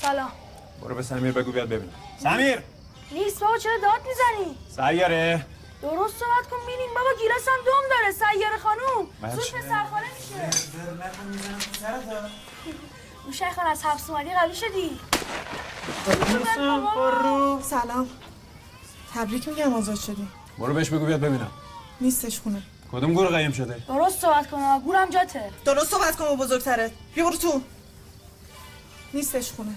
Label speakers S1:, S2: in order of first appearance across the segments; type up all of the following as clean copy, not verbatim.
S1: سلام.
S2: برو به سمیر بگو بیاد ببینم. سمیر
S1: نیست بابا، چرا داد میزنی؟
S2: سیاره
S1: درست صحبت کن بینیم بابا، گیلاس هم دوم داره. سیاره خانوم زود به سرخانه میشه. موشای خان از حبس اومدی قوی شدی.
S3: سلام، تبریک میگم آزاد شدی.
S2: برو بهش بگو بیاد ببینم.
S3: نیستش خونه.
S2: کدوم گور قایم شده؟
S1: درست صحبت کن، گورم جاته.
S3: درست صحبت کن با بزرگترت. بیا برو تو. نیستش خونه.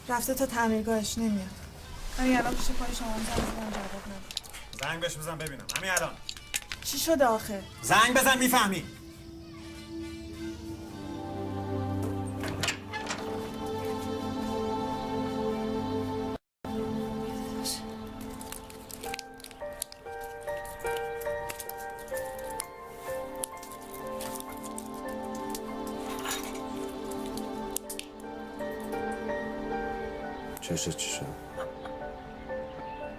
S3: رفته تا تعمیرگاهش، نمیاد. همین الان پیش پای شما زنگ بزنم جواب نده.
S2: زنگ بهش بزن ببینم همین الان.
S3: چی شده آخه؟
S2: زنگ بزن میفهمی.
S4: چی شد؟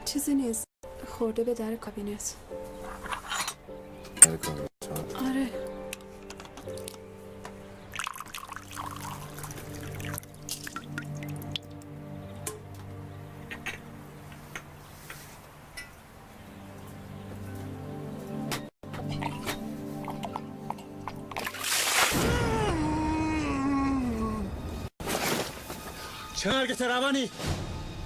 S5: چیزی نیست، خورده به در کابینت.
S4: در کابینت؟
S5: آره.
S2: چه مرگت روانی؟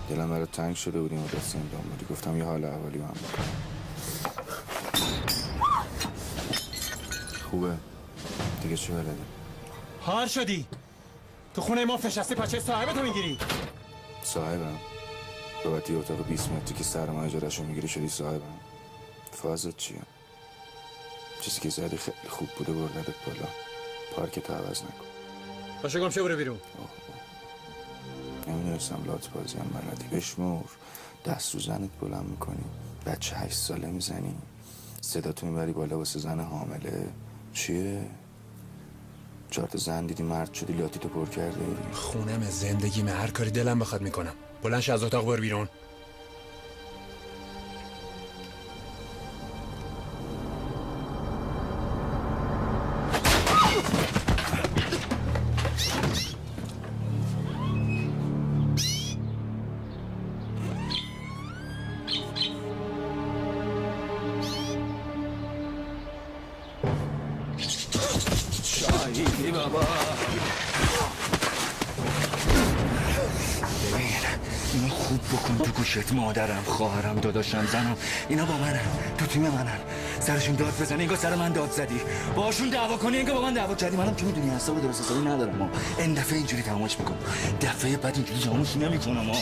S4: دلم برای تنگ شده بودیم و دستی اندام بودی، گفتم یه حال احوالی هم بکن. خوبه؟ دیگه چی بلده؟
S2: هار شدی؟ تو خونه ما فشستی پچه صاحبتو میگیری؟
S4: صاحبم؟ بابت یه اتاق 20 متری که سر ما اجارهشو میگیری شدی صاحبم؟ فازت چیه؟ چیزی که زدی خیلی خوب بوده بردت بالا. پارکتو عوض نکن.
S2: باشه گم شو برو بیرون.
S4: نمیدونستم لات بازی هم بلدی. بشمور دست رو زنت بلند میکنی، بچه 8 ساله میزنی، صداتو میبری بالا واسه زن حامله. چیه؟ 4 تا زن دیدی مرد شدی لاتیتو پر کرده.
S2: خونم زندگیمه، هر کاری دلم بخواد میکنم. بلند شو از اتاق برو بیرون.
S6: بابا ببین اینو خوب بکن تو گوشت. مادرم، خواهرم، داداشم، زنم اینا با منن، تو تیم منن. سرشون داد بزنی انگار سر من داد زدی، باشون دعوا کنی انگار با من دعوا کردی. منم که میدونی حساب درست حسابی ندارم. ما این دفعه اینجوری تمامش میکنم، دفعه بعد اینجوری جاموش نمیکنم. ما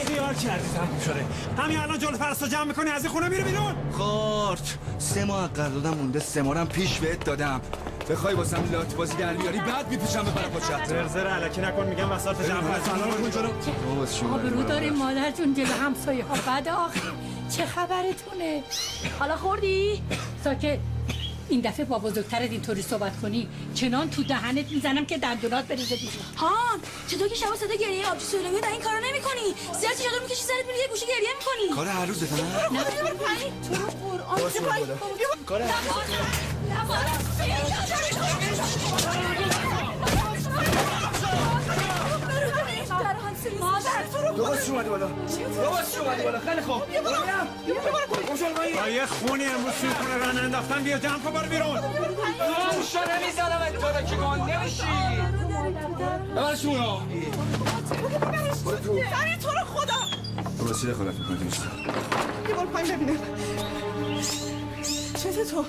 S2: خیال کردی تموم شده. همین الان جلو پرستو جمع میکنی از این خونه میره بیرون.
S6: خارت 3 ماه قراردادم مونده، 3 ماهرم پیش بهت دادم. بخوای واسم لات بازی در بیاری بعد میپیچم به پر پاچت.
S2: زرزر الکی نکن، میگم وسط جمع
S6: سلام کن جلو.
S7: آبرو داریم مادر جون جلو همسایه ها. بعد آخه چه خبرتونه؟ حالا خوردی؟ ساکت. این دفعه با بزرگترت اینطوری صحبت کنی چنان تو دهنت میزنم که دندونات بریزه بیرون.
S1: هان چطور که شبا صدا گریه آبجی سویلمی در این کارا نمی‌کنی؟ زیاد چادر می‌کشی سرت میری یه گوشه گریه می‌کنی.
S6: کار هر روزته نه؟
S1: نه برو پایین. تو رو قرآن چه پایین.
S6: کار هر دوباره اومدی بالا. خیلی خوب.
S2: یه خونی امروز توی خونه ران انداختن. بیا جمع کن برو بیرون.
S6: شو نمیزنم تو رو که گان نمیشی. ببرش اونو.
S3: سمی تو رو خدا.
S4: تو چی دخالت میکنی تو ایشتا؟
S3: یه بار پایین ببینم. چته تو؟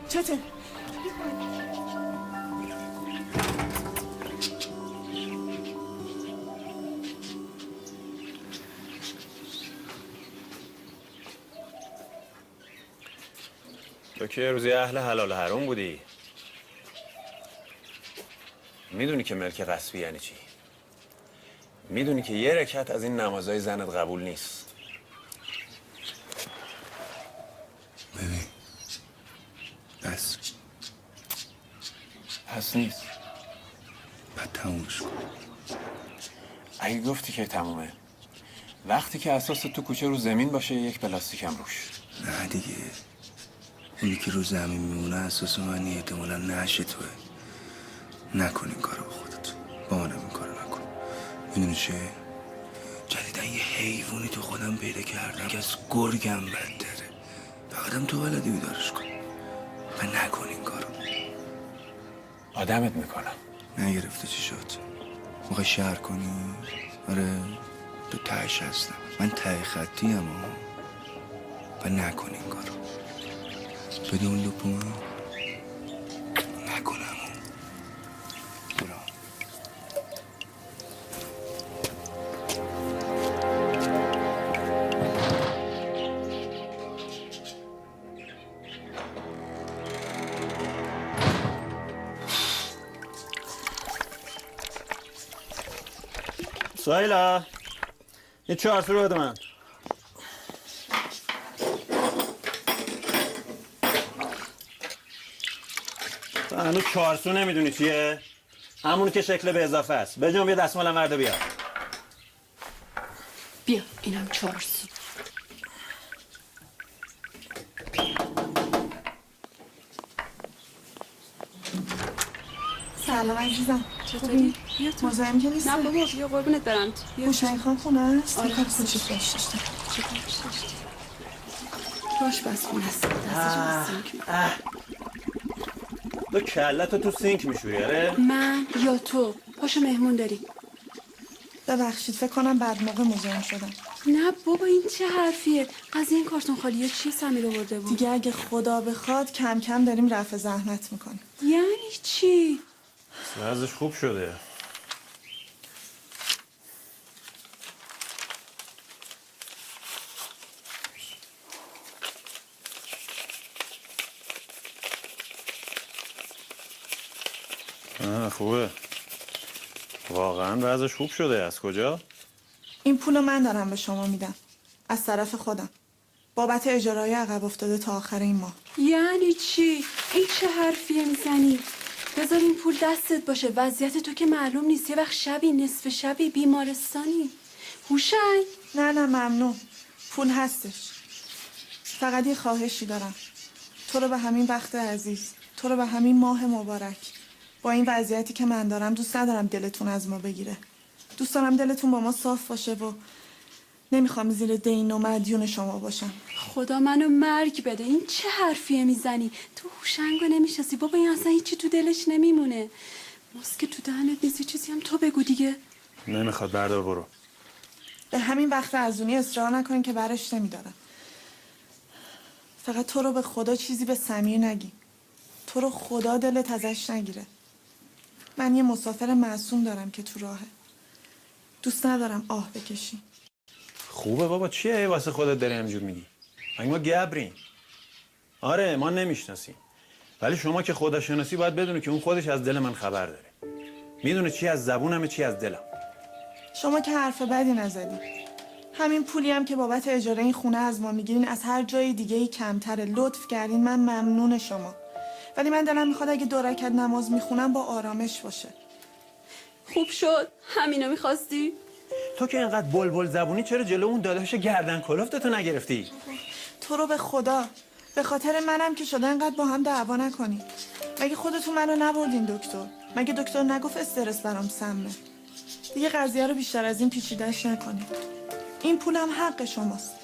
S3: چته؟
S2: تو که روزی اهل حلال حرام بودی. میدونی که ملک غصبی یعنی چی؟ میدونی که یه رکعت از این نمازهای زنت قبول نیست.
S4: ببین
S2: پس نیست.
S4: بعد تمومش کن.
S2: اگه گفتی که تمومه، وقتی که اساس تو کوچه رو زمین باشه یک پلاستیک هم روش.
S4: نه دیگه، اونی که رو زمین میمونه اساس منی، احتمالا نشه توه. نکن این کارو با خودت، با منم این کارو میدونی چیه؟ جدیدن یه حیوانی تو خودم پیدا کردم که از گرگم بدتره. فقطم تو بلدی بیدارش کن و نکن این کارو.
S2: آدمت میکنم.
S4: نگرفته چی شد؟ میخوای شهر کنی؟ آره تو تهش هستم. من ته خطیم و نکن این کارو. بده اون لپو من نکنم. برو.
S8: سایلا یه 4 رو بده من. تو هنوز 4 نمیدونی چیه؟ همونی که شکل به اضافه است. بجام بیا دستمالم ورده بیا.
S5: بیا اینم 4 سو.
S3: سلام عزیزم.
S5: چطوری؟ بیا تو.
S3: مزاحم که نیستی؟
S5: نه بابا بیا قربونت برم. بیا.
S3: هوشنگ خان خونه است؟
S5: آره،
S3: کار
S5: هستش.
S3: کوچیک داشتم.
S5: باش بس خونه است. دستش سینک می‌کنه.
S8: تو کلتو تو سینک میشوری آره؟
S5: من یا تو پاشو مهمون داری.
S3: ببخشید فکر کنم بعد موقع مزاحم شدم.
S5: نه بابا این چه حرفیه؟ قضیه این کارتون خالیه چی سمیر آورده بود؟
S3: دیگه اگه خدا بخواد کم کم داریم رفع زحمت میکنیم.
S5: یعنی چی؟
S8: وضعش خوب شده. خوبه. واقعا وضعش خوب شده. از کجا؟
S3: این پولو من دارم به شما میدم. از طرف خودم. بابت اجاره‌های عقب افتاده تا آخر این ماه.
S5: یعنی چی؟ این چه حرفیه میزنی؟ بذار این پول دستت باشه. وضعیت تو که معلوم نیست. یه وقت شبی نصف شبی بیمارستانی. هوشنگ
S3: نه ممنون. پول هستش. فقط یه خواهشی دارم. تو رو به همین وقت عزیز، تو رو به همین ماه مبارک، با این وضعیتی که من دارم دوست ندارم دلتون از ما بگیره. دوست دارم دلتون با ما صاف باشه و نمیخوام زیر دین و مدیون شما باشم.
S5: خدا منو مرگ بده. این چه حرفیه میزنی؟ تو هوشنگو نمیشناسی بابا. این اصلا هیچی تو دلش نمیمونه. مسکه تو دهنت نیست. چیزی هم تو بگو دیگه.
S8: نمیخواد. بردار برو.
S3: به همین وقت ازونی اصرار نکنین که برش نمیدارم. فقط تو رو به خدا چیزی به سمیر نگی. تو رو خدا دلت ازش نگیره. من یه مسافر معصوم دارم که تو راهه. دوست ندارم آه بکشی.
S8: خوبه بابا. چیه واسه خودت داری همینجور میگی؟ مگه ما گبریم؟ آره ما نمیشناسیم. ولی شما که خدا شناسی باید بدونی که اون خودش از دل من خبر داره. میدونه چی از زبونمه چی از دلم.
S3: شما که حرف بدی نزدی. همین پولی هم که بابت اجاره این خونه از ما میگیرین از هر جای دیگه ای کمتره. لطف کردین. من ممنون شما. ولی من دلم میخواد اگه 2 رکعت نماز میخونم با آرامش باشه.
S5: خوب شد. همینو میخواستی؟
S8: تو که اینقدر بلبل زبونی چرا جلو اون داداش گردن کلفتتو نگرفتی؟
S3: تو رو به خدا به خاطر منم که شده انقدر با هم دعوا نکنی. مگه خودتون منو نبردین دکتر؟ مگه دکتر نگفت استرس برام سمه؟ دیگه قضیه رو بیشتر از این پیچیده‌اش نکنید. این پولم حق شماست.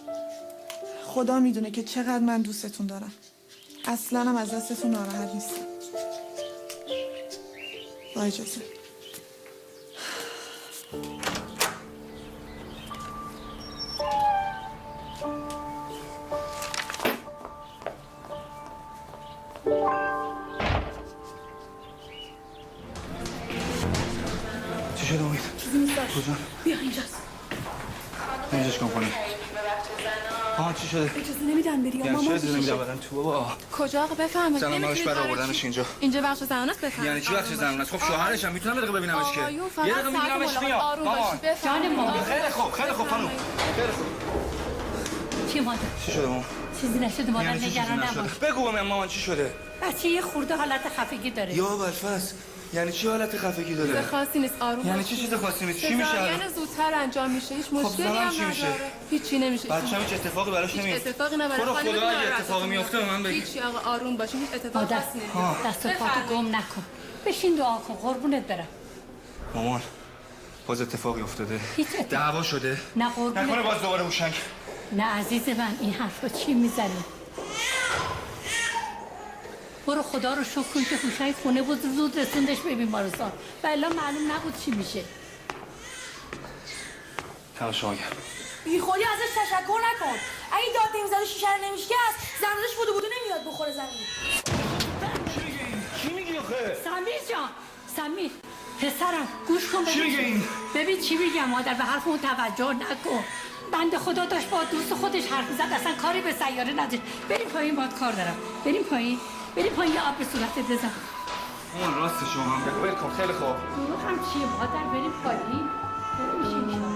S3: خدا میدونه که چقدر من دوستتون دارم. اصلاً هم از دستتون ناراحت نیستم. با اجازه.
S4: چی شده امید؟ کجا؟
S5: بیا اینجاست.
S4: اینجاش کن کنی. چی شده؟
S5: اجازه نمیدن بری.
S4: یعنی چه اجازه نمیدن بدن تو بابا؟
S9: کجا آقا بفهمه؟
S4: زنان براش بر آوردنش اینجا.
S9: اینجا بخش زنان است بفهم.
S4: یعنی چی بخش زنان است؟ خب شوهرشم میتونم دقیقه ببینمش که. یه دقیقه میبینمش میام. مامان.
S5: جان ما.
S4: خیلی خوب خانم. خیلی خوب.
S7: چی مادر؟
S4: چی شده مامان؟
S7: چیزی نشده مادر.
S4: یعنی چی چیزی
S7: نگران
S4: نشده؟
S7: نباش.
S4: بگو به من مامان چی شده؟
S7: بچه یه خورده حالت خفگی داره.
S4: یا بلفس. یعنی چی حالت خفگی داره؟
S9: خاصی نیست آروم.
S4: یعنی چی چیز خاصی نیست؟ چی میشه؟
S9: یعنی زودتر انجام میشه. هیچ مشکلی هم
S4: چی میشه؟
S9: نداره. هیچی نمیشه.
S4: بچه‌م هیچ اتفاقی براش نمیفته.
S9: اتفاقی نمیفته.
S4: خدا اگه اتفاقی میفته به من بگی.
S9: هیچی آقا آروم باشین. هیچ اتفاقی
S7: مادر
S9: نمیفته.
S7: دست و پاتو گم نکن. بشین دعا کن قربونت برم.
S4: مامان
S6: باز اتفاقی افتاده؟
S7: هیچ اتفاق.
S6: دعوا شده؟
S7: نه قربونت.
S6: نکنه باز دوباره موشنگ؟
S7: نه عزیز من، این حرفا چی میزنی؟ برو خدا رو شکر کن که هوشنگ خونه بود، زود رسوندش به بیمارستان و الا معلوم نبود چی میشه.
S6: تمام شما گرم.
S1: بی خودی ازش تشکر نکن. اگه داد نمیزد شیشه رو نمیشکست زندش بودو نمیاد بخوره زمین.
S6: چی میگی آخه؟
S7: سمیر جان، سمیر پسرم گوش کن.
S6: چی میگه این؟
S7: ببین چی میگم مادر، به حرف اون توجه نکن. بنده خدا داشت با دوست خودش حرف میزد، اصلا کاری به سیاره نداشت. بریم پایین، باید کار دارم. بریم پایین یه آب به صورتت بزن.
S6: اون راست شما هم بگو کن. خیلی خوب.
S7: دروغ هم چیه مادر، بریم پایین. برو میشه ایشان.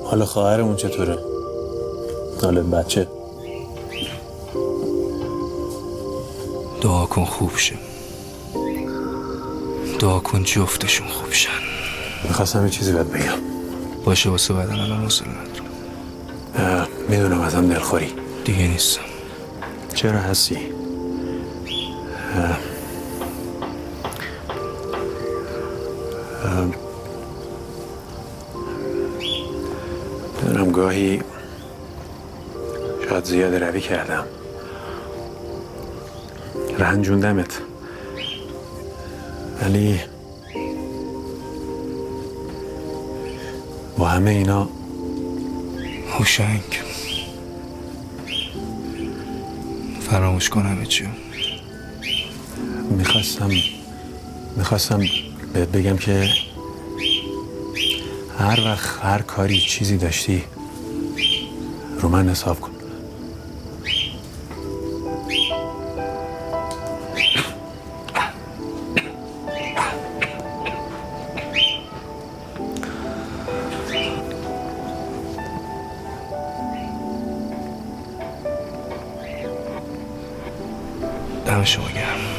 S2: حالا خواهرمون چطوره؟ حالا بچه؟
S6: دعا کن خوب شه. دعا کن جفتشون خوب شن.
S2: میخواستم یه چیزی بهت بگم.
S6: باشه واسه بدن الان حوصله ندارم.
S2: میدونم ازم دلخوری.
S6: دیگه نیستم.
S2: چرا هستی؟ میدونم گاهی شاید زیاده روی کردم، رنجوندمت، ولی با همه اینا
S6: هوشنگ فراموش کنم چیو.
S2: میخواستم بهت بگم که هر وقت هر کاری چیزی داشتی رو من حساب کن.
S6: دم شما گرم.